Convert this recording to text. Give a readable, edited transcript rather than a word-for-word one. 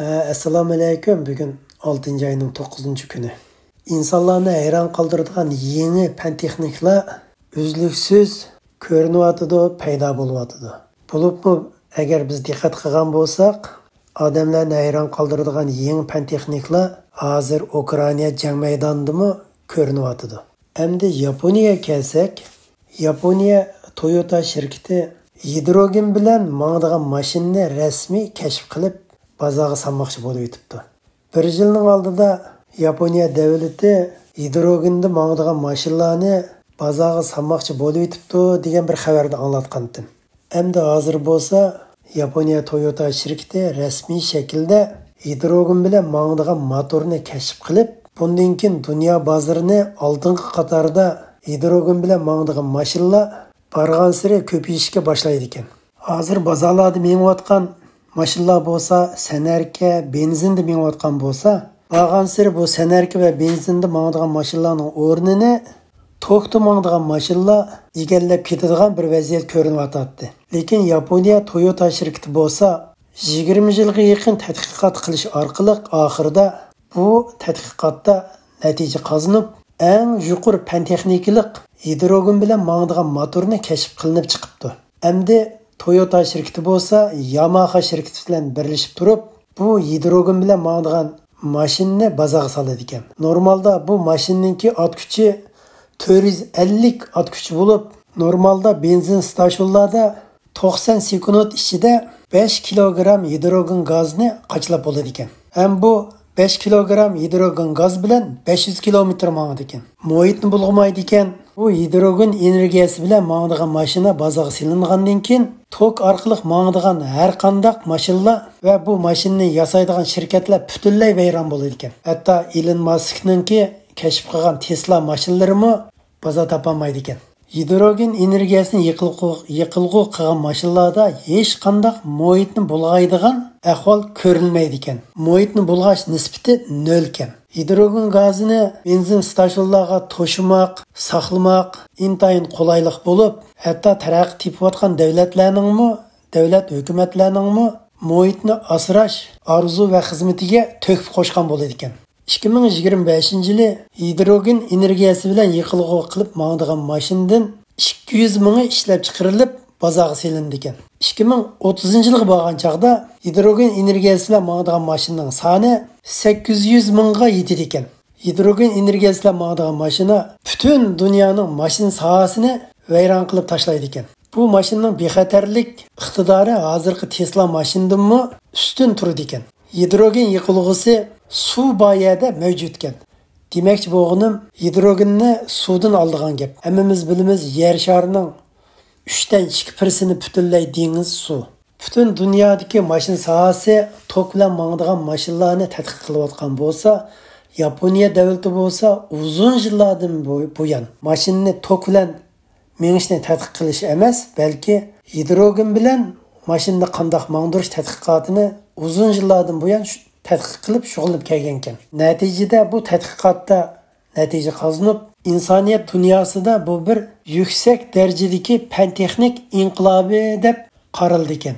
Assalomu alaykum. Bugun 6 ayning 9-kuni. İnsanlarni hayron qoldiradigan yangi fan texniklar uzluksiz ko'rinyotidi, paydo bo'lyotidi. Bo'libmi, agar biz diqqat qilgan bo'lsak, odamlarni hayron qoldiradigan yangi fan texniklar hozir Ukraina jang maydonidami ko'rinyotidi. Endi Yaponiyaga kelsak, Yaponiya Toyota shirkati hidrogen bilan mangdigan mashinani rasmiy kashf qilib bozorga salmoqchi bo'lib yetibdi. Bir yilning oldida Yaponiya davlati hidrogenda mangdigan mashinalarni bozorga salmoqchi bo'lib yetibdi degan bir xabarni anglatgandim. Endi hozir bo'lsa Yaponiya Toyota shirkati rasmiy shaklda hidrogen bilan mangdigan motorni kashf qilib, bundan keyin dunyo bozorini oldingi qatorda hidrogen bilan mangdigan mashinalar bargan sari ko'payishga boshlaydi ekan. Hozir bozorlarda menayotgan mashinalar bo'lsa, sanarka, benzinda menayotgan bo'lsa, bargan sari bu sanarka va benzinda mangdigan mashinalarning o'rnini to'xta mangdigan mashinalar egallab ketadigan bir vaziyat ko'rinyapti. Lekin Yaponiya Toyota shirkati bo'lsa, 20 yilga yaqin tadqiqot qilish orqali oxirida bu tadqiqotda natija qozonib, eng yuqori fan texnikalik hidrogen bilan mangdigan motorni kashf qilinib chiqibdi. Endi Toyota shirkati bo'lsa, Yamaha shirkati bilan birlashib turib, bu hidrogen bilan mangdigan mashinani bozorga soladi ekan. Normalda bu mashinninki ot kuchi 450 ot kuchi bo'lib, normalda benzin stansiyonlarida 90 sekund ichida 5 kilogram hidrogen gazni qachlab bo'ladi ekan. Ham bu 5 kilogram hidrogen gaz bilan 500 kilometr mangadi ekan. Muhitni bulg'amaydi ekan. Bu hidrogen energiyasi bilan mangdigan mashina bozorga silingandan keyin tok orqali mangdigan har qanday mashinalar va bu mashinani yasaydigan shirkatlar butunlay vayron bo'ladi ekan. Hatto Elon Musk'ninki kashf qilgan Tesla mashinalarini bozor topolmaydi ekan. Hidrogen energiyasini yiqilg'u qilgan mashinalarda hech qanday muhitni bulg'aydigan ahvol ko'rilmaydi ekan. Muhitni bulg'ash nisbati 0 ekan. Hidrogen gazini benzin stansiyonlarga to'shimoq, saqlamoq intayin qulaylik bo'lib, hatto taraqqiy tepayotgan davlat hukumatlarning muhitni asrash arzu va xizmatiga to'kib qo'shgan bo'ladi ekan. 2025-yili hidrogen energiyasi bilan yiqilg'u qilib mangdigan mashinadan 200 mingi ishlab chiqarilib bozorga selindi ekan. 2030-yilga borgan chaqda hidrogen energiyasi bilan mangdigan mashinaning soni 800 mingga yetadi ekan. Hidrogen energiyasi bilan mangdigan mashina butun dunyoning mashina sohasini vayron qilib tashlaydi ekan. Bu mashinaning bexatarlik iqtidori hozirgi Tesla mashindanmi ustun turadi ekan. Hidrogen yiqilg'usi suv boyada mavjud ekan. Demakchi bo'lganim, hidrogenni suvdan oldigan gap. Hammamiz bilamiz, yer sharining 3dan 2%ni butunlay dengiz suv. Butun dunyodagi mashina sohasi tok bilan mangdigan mashinalarni tadqiq qilayotgan bo'lsa, Yaponiya davlati bo'lsa, uzun yillardan buyon mashinani tok bilan mengishni tadqiq qilish emas, balki hidrogen bilan mashinani qanday mangdirish tadqiqotini uzun yillardan buyon tadqiq qilib shug'ullanib kelgan ekan. Natijada bu tadqiqotda natija qozonib, insoniyat dunyosida bu bir yuksak darajadagi fan texnik inqilobi deb qaraldi ekan.